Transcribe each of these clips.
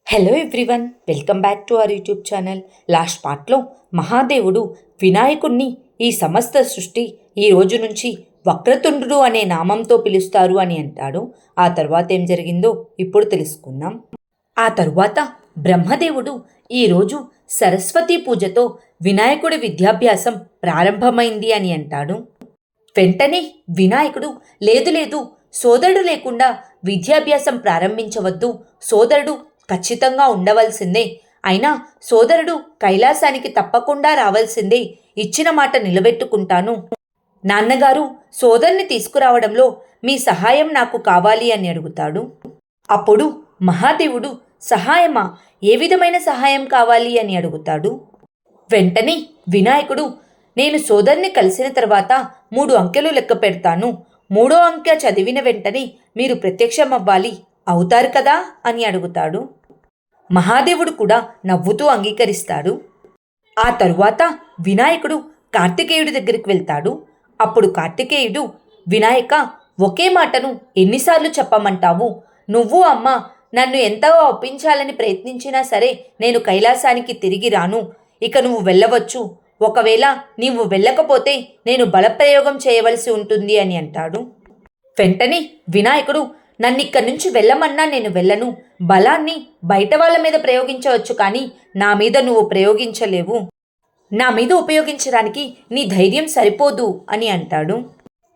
Hello everyone, welcome back to our YouTube channel. Last పార్ట్లో మహాదేవుడు వినాయకుణ్ణి ఈ సమస్త సృష్టి ఈ రోజు నుంచి వక్రతుండు అనే నామంతో పిలుస్తారు అని అంటాడు. ఆ తర్వాత ఏం జరిగిందో ఇప్పుడు తెలుసుకుందాం. ఆ తరువాత బ్రహ్మదేవుడు ఈరోజు సరస్వతీ పూజతో వినాయకుడి విద్యాభ్యాసం ప్రారంభమైంది అని అంటాడు. వెంటనే వినాయకుడు లేదు లేదు, సోదరుడు లేకుండా విద్యాభ్యాసం ప్రారంభించవద్దు, సోదరుడు ఖచ్చితంగా ఉండవలసిందే, అయినా సోదరుడు కైలాసానికి తప్పకుండా రావాల్సిందే, ఇచ్చిన మాట నిలబెట్టుకుంటాను, నాన్నగారు సోదరుని తీసుకురావడంలో మీ సహాయం నాకు కావాలి అని అడుగుతాడు. అప్పుడు మహాదేవుడు సహాయమా, ఏ విధమైన సహాయం కావాలి అని అడుగుతాడు. వెంటనే వినాయకుడు నేను సోదరుని కలిసిన తర్వాత 3 అంకెలు లెక్క పెడతాను, 3వ అంకె చదివిన వెంటనే మీరు ప్రత్యక్షమవ్వాలి, అవుతారు కదా అని అడుగుతాడు. మహాదేవుడు కూడా నవ్వుతూ అంగీకరిస్తాడు. ఆ తరువాత వినాయకుడు కార్తికేయుడి దగ్గరికి వెళ్తాడు. అప్పుడు కార్తికేయుడు, వినాయక, ఒకే మాటను ఎన్నిసార్లు చెప్పమంటావు, నువ్వు అమ్మ నన్ను ఎంతగా ఒప్పించాలని ప్రయత్నించినా సరే నేను కైలాసానికి తిరిగి రాను, ఇక నువ్వు వెళ్ళవచ్చు, ఒకవేళ నీవు వెళ్ళకపోతే నేను బలప్రయోగం చేయవలసి ఉంటుంది అని అంటాడు. వెంటనే వినాయకుడు, నన్నిక్కడి నుంచి వెళ్ళమన్నా నేను వెళ్ళను, బలాన్ని బయట వాళ్ళ మీద ప్రయోగించవచ్చు కానీ నా మీద నువ్వు ప్రయోగించలేవు, నా మీద ఉపయోగించడానికి నీ ధైర్యం సరిపోదు అని అంటాడు.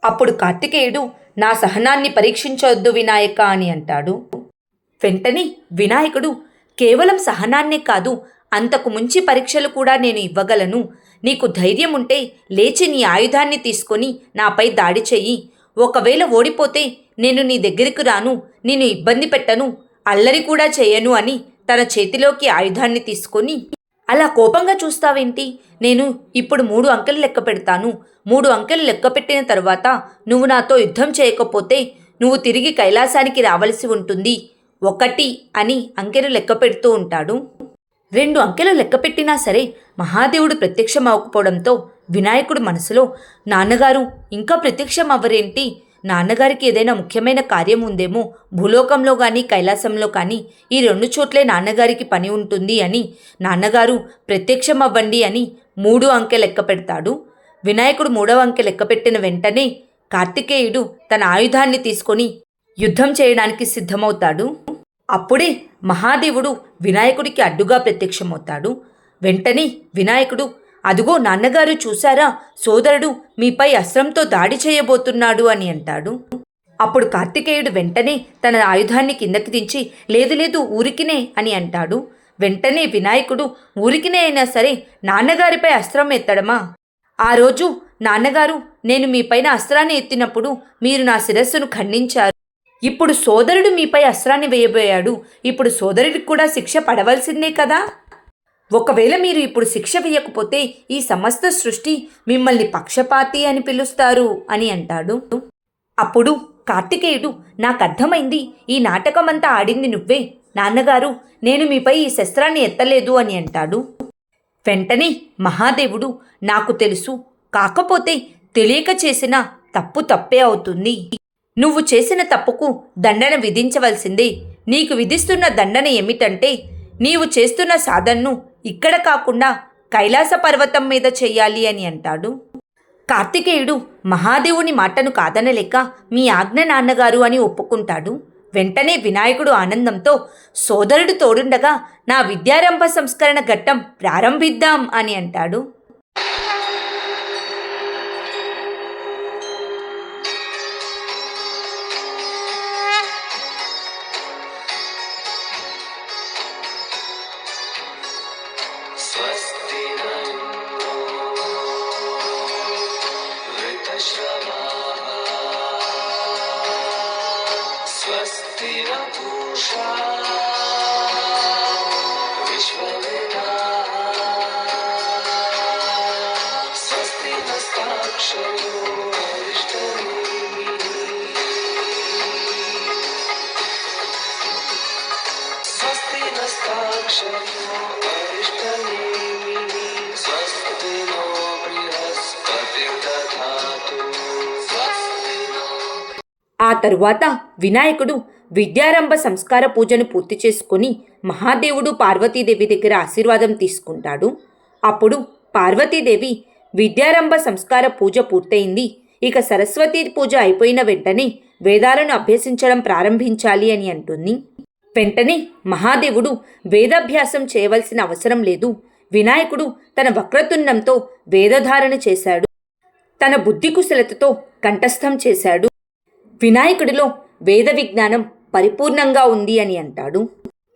అప్పుడు కార్తికేయుడు, నా సహనాన్ని పరీక్షించవద్దు వినాయక అని అంటాడు. వెంటనే వినాయకుడు, కేవలం సహనాన్నే కాదు, అంతకు ముంచి పరీక్షలు కూడా నేను ఇవ్వగలను, నీకు ధైర్యం ఉంటే లేచి నీ ఆయుధాన్ని తీసుకొని నాపై దాడి చెయ్యి, ఒకవేళ ఓడిపోతే నేను నీ దగ్గరికి రాను, నేను ఇబ్బంది పెట్టను, అల్లరి కూడా చేయను అని తన చేతిలోకి ఆయుధాన్ని తీసుకొని, అలా కోపంగా చూస్తావేంటి, నేను ఇప్పుడు 3 అంకెలు లెక్క పెడతాను, 3 అంకెలు లెక్క పెట్టిన తర్వాత నువ్వు నాతో యుద్ధం చేయకపోతే నువ్వు తిరిగి కైలాసానికి రావలసి ఉంటుంది, 1 అని అంకెలు లెక్క పెడుతూ ఉంటాడు. 2 అంకెలు లెక్క పెట్టినా సరే మహాదేవుడు ప్రత్యక్షం అవ్వకపోవడంతో వినాయకుడు మనసులో, నాన్నగారు ఇంకా ప్రత్యక్షం అవ్వరేంటి, నాన్నగారికి ఏదైనా ముఖ్యమైన కార్యం ఉందేమో, భూలోకంలో కానీ కైలాసంలో కానీ ఈ 2 చోట్లే నాన్నగారికి పని ఉంటుంది అని, నాన్నగారు ప్రత్యక్షం అవ్వండి అని 3 అంకె లెక్క పెడతాడు. వినాయకుడు 3వ అంకె లెక్క పెట్టిన వెంటనే కార్తికేయుడు తన ఆయుధాన్ని తీసుకొని యుద్ధం చేయడానికి సిద్ధమవుతాడు. అప్పుడే మహాదేవుడు వినాయకుడికి అడ్డుగా ప్రత్యక్షమవుతాడు. వెంటనే వినాయకుడు, అదుగో నాన్నగారు చూశారా, సోదరుడు మీపై అస్త్రంతో దాడి చేయబోతున్నాడు అని అంటాడు. అప్పుడు కార్తికేయుడు వెంటనే తన ఆయుధాన్ని కిందకి దించి, లేదు లేదు ఊరికినే అని అంటాడు. వెంటనే వినాయకుడు, ఊరికినే అయినా సరే నాన్నగారిపై అస్త్రం ఎత్తడమా, ఆ రోజు నాన్నగారు నేను మీపైన అస్త్రాన్ని ఎత్తినప్పుడు మీరు నా శిరస్సును ఖండించారు, ఇప్పుడు సోదరుడు మీపై అస్త్రాన్ని వేయబోయాడు, ఇప్పుడు సోదరుడికి కూడా శిక్ష పడవలసిందే కదా, ఒకవేళ మీరు ఇప్పుడు శిక్ష వేయకపోతే ఈ సమస్త సృష్టి మిమ్మల్ని పక్షపాతి అని పిలుస్తారు అని అంటాడు. అప్పుడు కార్తికేయుడు, నాకు అర్థమైంది, ఈ నాటకమంతా ఆడింది నువ్వే, నాన్నగారు నేను మీపై ఈ శస్త్రాన్ని ఎత్తలేదు అని అంటాడు. వెంటనే మహాదేవుడు, నాకు తెలుసు, కాకపోతే తెలియక చేసిన తప్పు తప్పే అవుతుంది, నువ్వు చేసిన తప్పుకు దండన విధించవలసిందే, నీకు విధిస్తున్న దండన ఏమిటంటే నీవు చేస్తున్న సాధనను ఇక్కడ కాకుండా కైలాస పర్వతం మీద చెయ్యాలి అని అంటాడు. కార్తికేయుడు మహాదేవుని మాటను కాదనలేక మీ ఆజ్ఞ నాన్నగారు అని ఒప్పుకుంటాడు. వెంటనే వినాయకుడు ఆనందంతో, సోదరుడు తోడుండగా నా విద్యారంభ సంస్కరణ ఘట్టం ప్రారంభిద్దాం అని అంటాడు. ఆ తరువాత వినాయకుడు విద్యారంభ సంస్కార పూజను పూర్తి చేసుకొని మహాదేవుడు పార్వతీదేవి దగ్గర ఆశీర్వాదం తీసుకుంటాడు. అప్పుడు పార్వతీదేవి విద్యారంభ సంస్కార పూజ పూర్తయింది, ఇక సరస్వతీ పూజ అయిపోయిన వెంటనే వేదాలను అభ్యసించడం ప్రారంభించాలి అని అంటుంది. వెంటనే మహాదేవుడు వేదాభ్యాసం చేయవలసిన అవసరం లేదు, వినాయకుడు తన వక్రతుండంతో వేదధారణ చేశాడు, తన బుద్ధి కుశలతతో కంఠస్థం చేశాడు. వినాయకుడిలో వేద విజ్ఞానం పరిపూర్ణంగా ఉంది అని అంటాడు.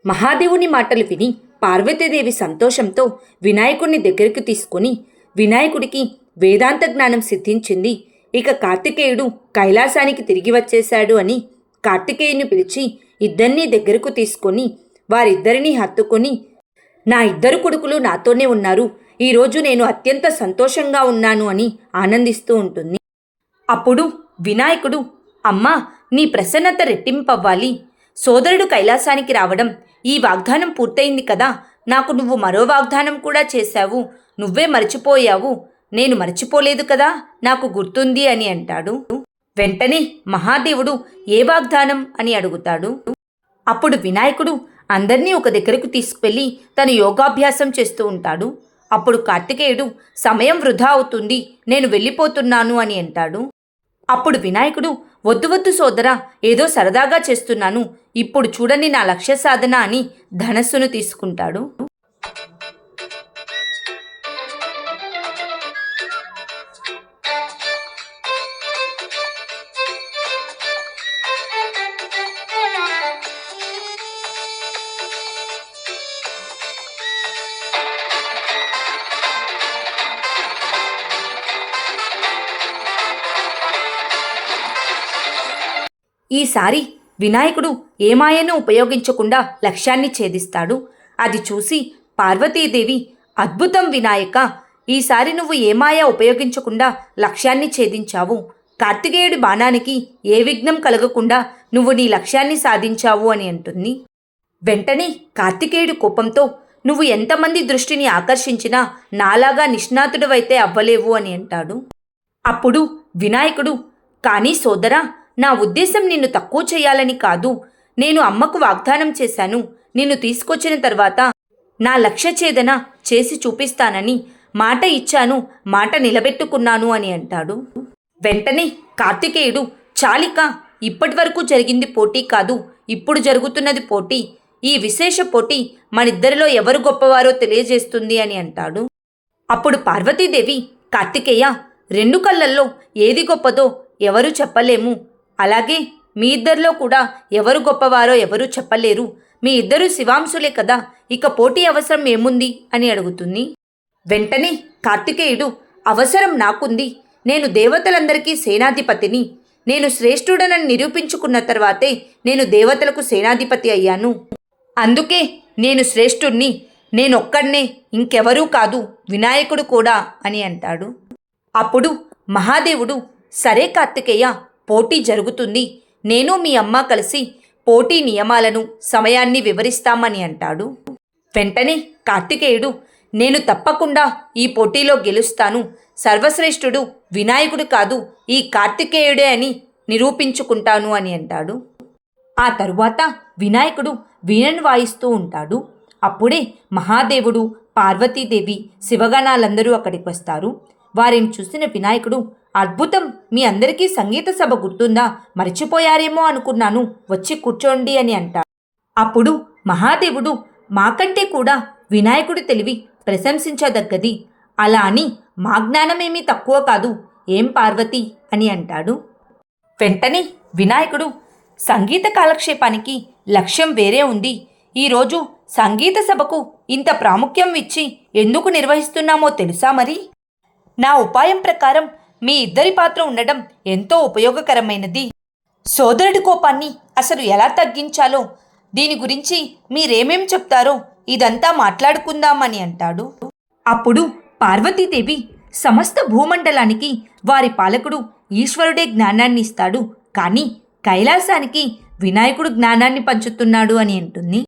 మహాదేవుని మాటలు విని పార్వతీదేవి సంతోషంతో వినాయకుడిని దగ్గరికి తీసుకొని, వినాయకుడికి వేదాంత జ్ఞానం సిద్ధించింది, ఇక కార్తికేయుడు కైలాసానికి తిరిగి వచ్చేశాడు అని కార్తికేయుని పిలిచి ఇద్దరినీ దగ్గరకు తీసుకొని వారిద్దరినీ హత్తుకొని, నా ఇద్దరు కొడుకులు నాతోనే ఉన్నారు, ఈరోజు నేను అత్యంత సంతోషంగా ఉన్నాను అని ఆనందిస్తూ ఉంటుంది. అప్పుడు వినాయకుడు, అమ్మా, నీ ప్రసన్నత రెట్టింపవ్వాలి, సోదరుడు కైలాసానికి రావడం, ఈ వాగ్దానం పూర్తయింది కదా, నాకు నువ్వు మరో వాగ్దానం కూడా చేశావు, నువ్వే మర్చిపోయావు, నేను మర్చిపోలేదు కదా, నాకు గుర్తుంది అని అంటాడు. వెంటనే మహాదేవుడు ఏ వాగ్దానం అని అడుగుతాడు. అప్పుడు వినాయకుడు అందర్నీ ఒక దగ్గరకు తీసుకువెళ్ళి తను యోగాభ్యాసం చేస్తూ ఉంటాడు. అప్పుడు కార్తికేయుడు, సమయం వృధా అవుతుంది, నేను వెళ్ళిపోతున్నాను అని అంటాడు. అప్పుడు వినాయకుడు, వద్దు వద్దు సోదరా, ఏదో సరదాగా చేస్తున్నాను, ఇప్పుడు చూడని నా లక్ష్య సాధన అని ధనస్సును తీసుకుంటాడు. ఈసారి వినాయకుడు ఏ మాయను ఉపయోగించకుండా లక్ష్యాన్ని ఛేదిస్తాడు. అది చూసి పార్వతీదేవి, అద్భుతం వినాయక, ఈసారి నువ్వు ఏ మాయ ఉపయోగించకుండా లక్ష్యాన్ని ఛేదించావు, కార్తికేయుడి బాణానికి ఏ విఘ్నం కలగకుండా నువ్వు నీ లక్ష్యాన్ని సాధించావు అని అంటుంది. వెంటనే కార్తికేయుడి కోపంతో, నువ్వు ఎంతమంది దృష్టిని ఆకర్షించినా నాలాగా నిష్ణాతుడివైతే అవ్వలేవు అని అంటాడు. అప్పుడు వినాయకుడు, కానీ సోదరా, నా ఉద్దేశం నిన్ను తక్కువ చేయాలని కాదు, నేను అమ్మకు వాగ్దానం చేశాను, నిన్ను తీసుకొచ్చిన తర్వాత నా లక్ష్య ఛేదన చేసి చూపిస్తానని మాట ఇచ్చాను, మాట నిలబెట్టుకున్నాను అని అంటాడు. వెంటనే కార్తికేయుడు, చాలిక, ఇప్పటి వరకు జరిగింది పోటీ కాదు, ఇప్పుడు జరుగుతున్నది పోటీ, ఈ విశేష పోటీ మనిద్దరిలో ఎవరు గొప్పవారో తెలియజేస్తుంది అని అంటాడు. అప్పుడు పార్వతీదేవి, కార్తికేయ, రెండు కళ్ళల్లో ఏది గొప్పదో ఎవరు చెప్పలేము, అలాగే మీ ఇద్దరిలో కూడా ఎవరు గొప్పవారో ఎవరూ చెప్పలేరు, మీ ఇద్దరు శివాంశులే కదా, ఇక పోటీ అవసరం ఏముంది అని అడుగుతుంది. వెంటనే కార్తికేయుడు, అవసరం నాకుంది, నేను దేవతలందరికీ సేనాధిపతిని, నేను శ్రేష్ఠుడనని నిరూపించుకున్న తర్వాతే నేను దేవతలకు సేనాధిపతి అయ్యాను, అందుకే నేను శ్రేష్ఠుణ్ణి, నేనొక్కడ్నే, ఇంకెవరూ కాదు, వినాయకుడు కూడా అని అంటాడు. అప్పుడు మహాదేవుడు, సరే కార్తికేయ, పోటీ జరుగుతుంది, నేను మీ అమ్మ కలిసి పోటీ నియమాలను సమయాన్ని వివరిస్తామని అంటాడు. వెంటనే కార్తికేయుడు, నేను తప్పకుండా ఈ పోటీలో గెలుస్తాను, సర్వశ్రేష్ఠుడు వినాయకుడు కాదు, ఈ కార్తికేయుడే అని నిరూపించుకుంటాను అని అంటాడు. ఆ తరువాత వినాయకుడు వీణను వాయిస్తూ ఉంటాడు. అప్పుడే మహాదేవుడు, పార్వతీదేవి, శివగణాలందరూ అక్కడికి వస్తారు. వారిని చూసిన వినాయకుడు, అద్భుతం, మీ అందరికీ సంగీత సభ గుర్తుందా, మర్చిపోయారేమో అనుకున్నాను, వచ్చి కూర్చోండి అని అంటాడు. అప్పుడు మహాదేవుడు, మాకంటే కూడా వినాయకుడి తెలివి ప్రశంసించదగ్గది, అలా అని మా జ్ఞానమేమీ తక్కువ కాదు, ఏం పార్వతి అని అంటాడు. వెంటనే వినాయకుడు, సంగీత కాలక్షేపానికి లక్ష్యం వేరే ఉంది, ఈరోజు సంగీత సభకు ఇంత ప్రాముఖ్యం ఇచ్చి ఎందుకు నిర్వహిస్తున్నామో తెలుసా మరి? నా ఉపాయం ప్రకారం మీ ఇద్దరి పాత్ర ఉండడం ఎంతో ఉపయోగకరమైనది, సోదరుడి కోపాన్ని అసలు ఎలా తగ్గించాలో, దీని గురించి మీరేమేం చెప్తారో ఇదంతా మాట్లాడుకుందామని అంటాడు. అప్పుడు పార్వతీదేవి, సమస్త భూమండలానికి వారి పాలకుడు ఈశ్వరుడే జ్ఞానాన్ని ఇస్తాడు, కానీ కైలాసానికి వినాయకుడు జ్ఞానాన్ని పంచుతున్నాడు అని అంటుంది.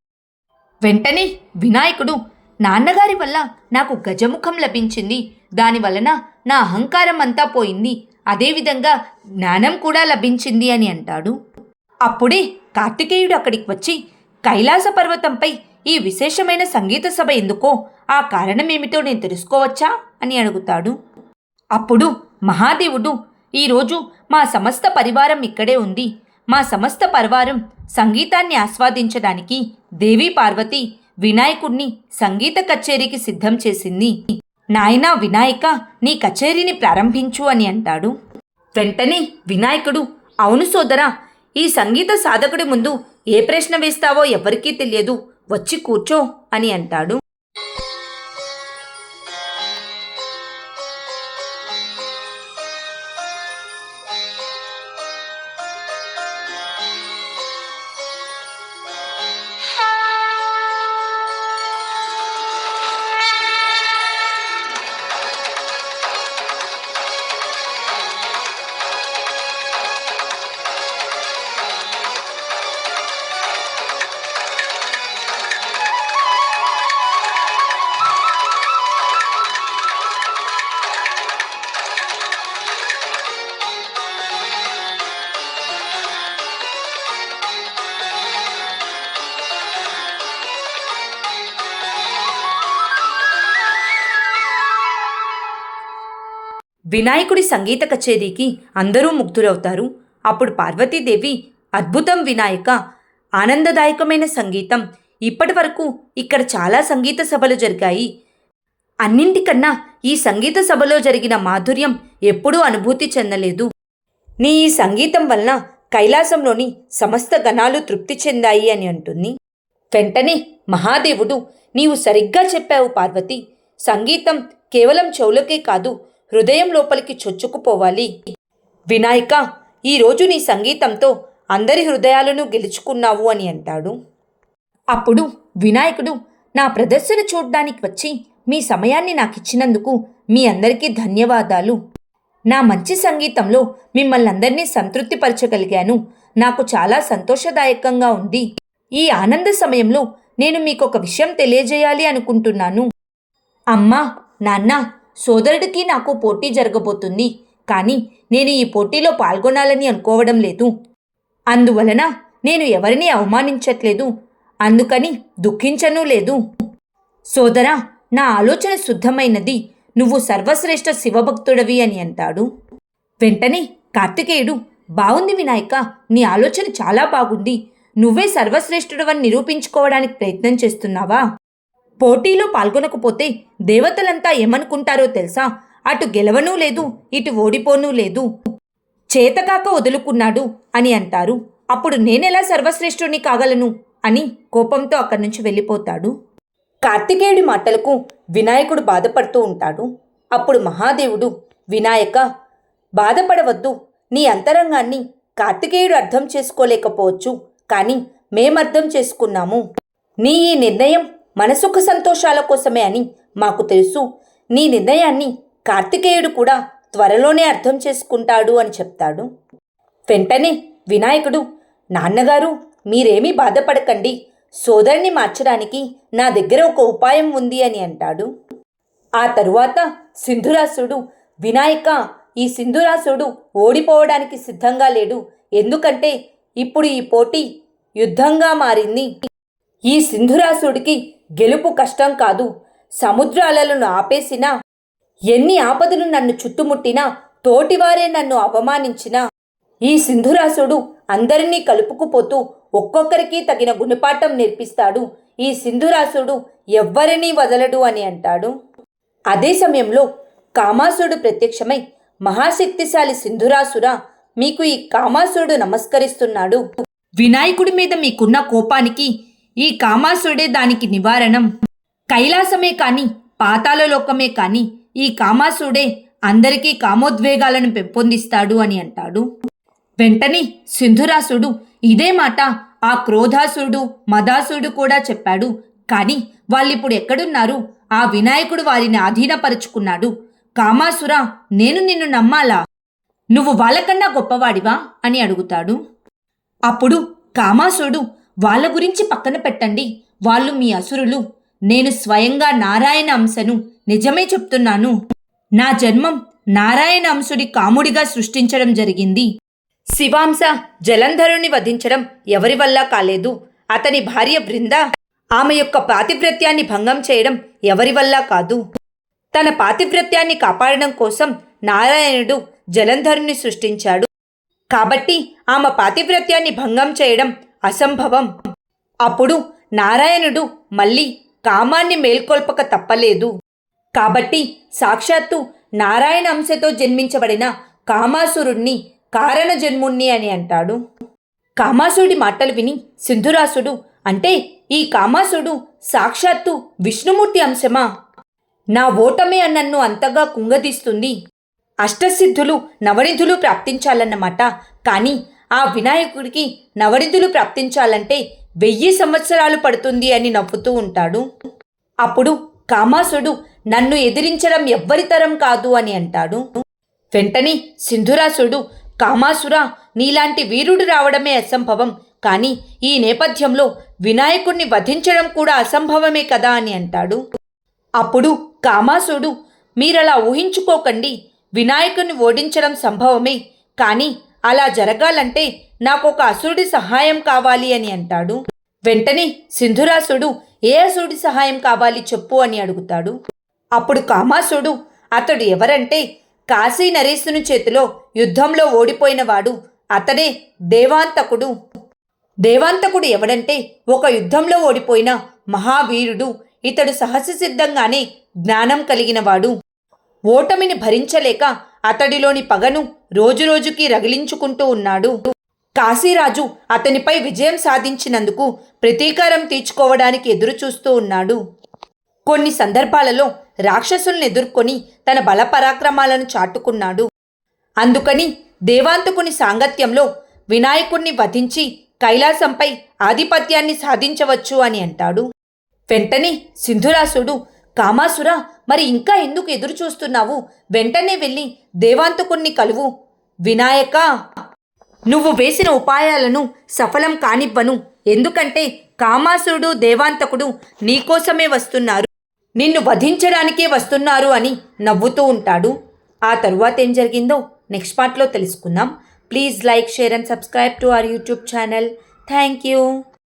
వెంటనే వినాయకుడు, నాన్నగారి వల్ల నాకు గజముఖం లభించింది, దానివలన నా అహంకారం అంతా పోయింది, అదేవిధంగా జ్ఞానం కూడా లభించింది అని అంటాడు. అప్పుడే కార్తికేయుడు అక్కడికి వచ్చి, కైలాస పర్వతంపై ఈ విశేషమైన సంగీత సభ ఎందుకో, ఆ కారణమేమిటో నేను తెలుసుకోవచ్చా అని అడుగుతాడు. అప్పుడు మహాదేవుడు, ఈరోజు మా సమస్త పరివారం ఇక్కడే ఉంది. మా సమస్త పరివారం సంగీతాన్ని ఆస్వాదించడానికి దేవీ పార్వతి వినాయకుణ్ణి సంగీత కచేరీకి సిద్ధం చేసింది. నాయనా వినాయక, నీ కచేరీని ప్రారంభించు అని అంటాడు. వెంటనే వినాయకుడు, అవును సోదరా, ఈ సంగీత సాధకుడి ముందు ఏ ప్రశ్న వేస్తావో ఎవరికీ తెలియదు, వచ్చి కూర్చో అని అంటాడు. వినాయకుడి సంగీత కచేరీకి అందరూ ముగ్ధులవుతారు. అప్పుడు పార్వతీదేవి, అద్భుతం వినాయక, ఆనందదాయకమైన సంగీతం. ఇప్పటి వరకు ఇక్కడ చాలా సంగీత సభలు జరిగాయి. అన్నింటికన్నా ఈ సంగీత సభలో జరిగిన మాధుర్యం ఎప్పుడూ అనుభూతి చెందలేదు. నీ ఈ సంగీతం వలన కైలాసంలోని సమస్త గణాలు తృప్తి చెందాయి అని అంటుంది. వెంటనే మహాదేవుడు, నీవు సరిగ్గా చెప్పావు పార్వతి. సంగీతం కేవలం చెవులకే కాదు, హృదయం లోపలికి చొచ్చుకుపోవాలి. వినాయక, ఈరోజు నీ సంగీతంతో అందరి హృదయాలను గెలుచుకున్నావు అని అంటాడు. అప్పుడు వినాయకుడు, నా ప్రదర్శన చూడ్డానికి వచ్చి మీ సమయాన్ని నాకిచ్చినందుకు మీ అందరికీ ధన్యవాదాలు. నా మంచి సంగీతంలో మిమ్మల్ని అందరినీ సంతృప్తిపరచగలిగాను. నాకు చాలా సంతోషదాయకంగా ఉంది. ఈ ఆనంద సమయంలో నేను మీకొక విషయం తెలియజేయాలి అనుకుంటున్నాను. అమ్మా, నాన్న, సోదరుడికి నాకు పోటీ జరగబోతుంది. కానీ నేను ఈ పోటీలో పాల్గొనాలని అనుకోవడం లేదు. అందువలన నేను ఎవరిని అవమానించట్లేదు. అందుకని దుఃఖించనూ లేదు. సోదరా, నా ఆలోచన శుద్ధమైనది. నువ్వు సర్వశ్రేష్ఠ శివభక్తుడవి అని అంటాడు. వెంటనే కార్తికేయుడు, బాగుంది వినాయక, నీ ఆలోచన చాలా బాగుంది. నువ్వే సర్వశ్రేష్ఠుడవని నిరూపించుకోవడానికి ప్రయత్నం చేస్తున్నావా? పోటీలో పాల్గొనకపోతే దేవతలంతా ఏమనుకుంటారో తెలుసా? అటు గెలవనూ లేదు, ఇటు ఓడిపోనూ లేదు. చేతకాక వదులుకున్నాడు అని అంటారు. అప్పుడు నేనెలా సర్వశ్రేష్ఠుని కాగలను అని కోపంతో అక్కడి నుంచి వెళ్ళిపోతాడు. కార్తికేయుడి మాటలకు వినాయకుడు బాధపడుతూ ఉంటాడు. అప్పుడు మహాదేవుడు, వినాయక, బాధపడవద్దు. నీ అంతరంగాన్ని కార్తికేయుడు అర్థం చేసుకోలేకపోవచ్చు, కానీ మేమర్థం చేసుకున్నాము. నీ ఈ నిర్ణయం మన సుఖ సంతోషాల కోసమే అని మాకు తెలుసు. నీ నిర్ణయాన్ని కార్తికేయుడు కూడా త్వరలోనే అర్థం చేసుకుంటాడు అని చెప్తాడు. వెంటనే వినాయకుడు, నాన్నగారు, మీరేమీ బాధపడకండి. సోదరుని మార్చడానికి నా దగ్గర ఒక ఉపాయం ఉంది అని అంటాడు. ఆ తరువాత సింధురాసుడు, వినాయక, ఈ సింధురాసుడు ఓడిపోవడానికి సిద్ధంగా లేడు. ఎందుకంటే ఇప్పుడు ఈ పోటీ యుద్ధంగా మారింది. ఈ సింధురాసుడికి గెలుపు కష్టం కాదు. సముద్ర అలలను ఆపేసినా, ఎన్ని ఆపదలు నన్ను చుట్టుముట్టినా, తోటివారే నన్ను అవమానించినా, ఈ సింధురాసుడు అందరినీ కలుపుకుపోతూ ఒక్కొక్కరికి తగిన గుణపాఠం నేర్పిస్తాడు. ఈ సింధురాసుడు ఎవ్వరినీ వదలడు అని అంటాడు. అదే సమయంలో కామాసురుడు ప్రత్యక్షమై, మహాశక్తిశాలి సింధురాసురా, మీకు ఈ కామాసురుడు నమస్కరిస్తున్నాడు. వినాయకుడి మీద మీకున్న కోపానికి ఈ కామాసురుడే దానికి నివారణం. కైలాసమే కాని పాతాళలోకమే కాని ఈ కామాసురుడే అందరికీ కామోద్వేగాలను పెంపొందిస్తాడు అని అంటాడు. వెంటనే సింధురాసుడు ఇదే మాట ఆ క్రోధాసురుడు, మదాసురుడు కూడా చెప్పాడు. కానీ వాళ్ళిప్పుడు ఎక్కడున్నారు? ఆ వినాయకుడు వారిని ఆధీనపరుచుకున్నాడు. కామాసురా, నేను నిన్ను నమ్మాలా? నువ్వు వాళ్ళకన్నా గొప్పవాడివా అని అడుగుతాడు. అప్పుడు కామాసురుడు, వాళ్ళ గురించి పక్కన పెట్టండి, వాళ్ళు మీ అసురులు. నేను స్వయంగా నారాయణ అంశను. నిజమే చెప్తున్నాను. నా జన్మం నారాయణ అంశుడి కాముడిగా సృష్టించడం జరిగింది. శివాంశ జలంధరుని వధించడం ఎవరి వల్ల కాలేదు. అతని భార్య బృంద ఆమె యొక్క పాతివ్రత్యాన్ని భంగం చేయడం ఎవరి వల్ల కాదు. తన పాతివ్రత్యాన్ని కాపాడడం కోసం నారాయణుడు జలంధరుని సృష్టించాడు. కాబట్టి ఆమె పాతివ్రత్యాన్ని భంగం చేయడం అసంభవం. అప్పుడు నారాయణుడు మళ్ళీ కామాన్ని మేల్కొల్పక తప్పలేదు. కాబట్టి సాక్షాత్తు నారాయణ అంశతో జన్మించబడిన కామాసురుణ్ణి కారణ జన్ముణ్ణి అని అంటాడు. కామాసుడి మాటలు విని సింధురాసుడు, అంటే ఈ కామాసుడు సాక్షాత్తు విష్ణుమూర్తి అంశమా? నా ఓటమే నన్ను అంతగా కుంగదీస్తుంది. అష్టసిద్ధులు నవనిధులు ప్రాప్తించాలన్నమాట. కానీ ఆ వినాయకుడికి నవనిధులు ప్రాప్తించాలంటే 1000 సంవత్సరాలు పడుతుంది అని నవ్వుతూ ఉంటాడు. అప్పుడు కామాసుడు నన్ను ఎదిరించడం ఎవ్వరితరం కాదు అని అంటాడు. వెంటనే సింధురాసుడు, కామాసురా, నీలాంటి వీరుడు రావడమే అసంభవం, కానీ ఈ నేపథ్యంలో వినాయకుణ్ణి వధించడం కూడా అసంభవమే కదా అని అంటాడు. అప్పుడు కామాసుడు, మీరలా ఊహించుకోకండి, వినాయకుణ్ణి ఓడించడం సంభవమే, కానీ అలా జరగాలంటే నాకొక అసురుడి సహాయం కావాలి అని అంటాడు. వెంటనే సింధురాసుడు, ఏ అసురుడి సహాయం కావాలి చెప్పు అని అడుగుతాడు. అప్పుడు కామాసుడు, అతడు ఎవరంటే కాశీ నరేశుని చేతిలో యుద్ధంలో ఓడిపోయినవాడు, అతడే దేవాంతకుడు. దేవాంతకుడు ఎవడంటే ఒక యుద్ధంలో ఓడిపోయిన మహావీరుడు. ఇతడు సహజసిద్ధంగానే జ్ఞానం కలిగినవాడు. ఓటమిని భరించలేక అతడిలోని పగను రోజురోజుకి రగిలించుకుంటూ ఉన్నాడు. కాశీరాజు అతనిపై విజయం సాధించినందుకు ప్రతీకారం తీర్చుకోవడానికి ఎదురుచూస్తూ ఉన్నాడు. కొన్ని సందర్భాలలో రాక్షసుల్ని ఎదుర్కొని తన బలపరాక్రమాలను చాటుకున్నాడు. అందుకని దేవాంతకుని సాంగత్యంలో వినాయకుణ్ణి వధించి కైలాసంపై ఆధిపత్యాన్ని సాధించవచ్చు అని అంటాడు. వెంటనే సింధురాసుడు, కామాసురా, మరి ఇంకా ఎందుకు ఎదురు చూస్తున్నావు? వెంటనే వెళ్ళి దేవాంతకుణ్ణి కలువు. వినాయక, నువ్వు వేసిన ఉపాయాలను సఫలం కానివ్వను. ఎందుకంటే కామాసురుడు దేవాంతకుడు నీకోసమే వస్తున్నారు, నిన్ను వధించడానికే వస్తున్నారు అని నవ్వుతూ ఉంటాడు. ఆ తరువాత ఏం జరిగిందో నెక్స్ట్ పార్ట్లో తెలుసుకుందాం. Please like, share and subscribe to our YouTube channel. Thank you.